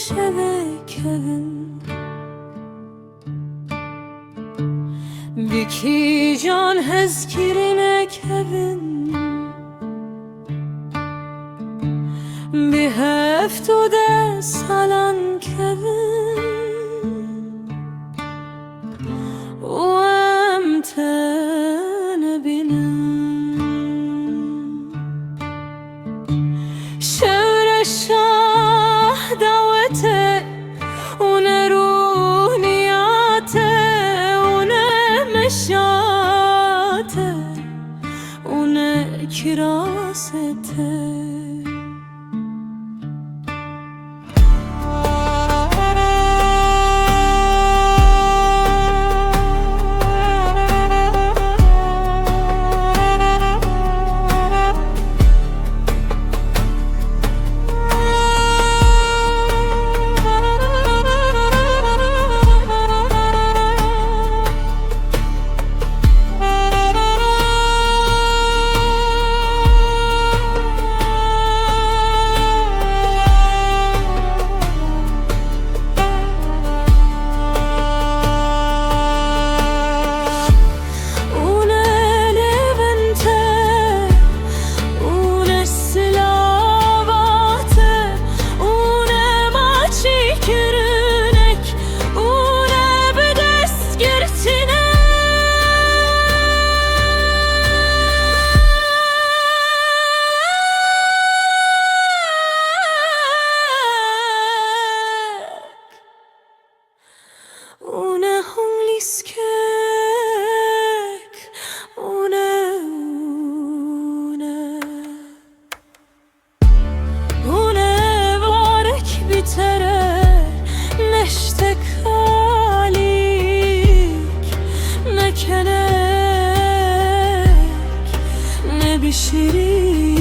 kevin Biki can hezkirine kevin Bir heftu de salan kevin O emtene binin Şevre şah davete Une ruhniyate Une meşate Une kirasete Une hungliskek Une varek bitere Neşte kalik Ne kelek Ne bir şirin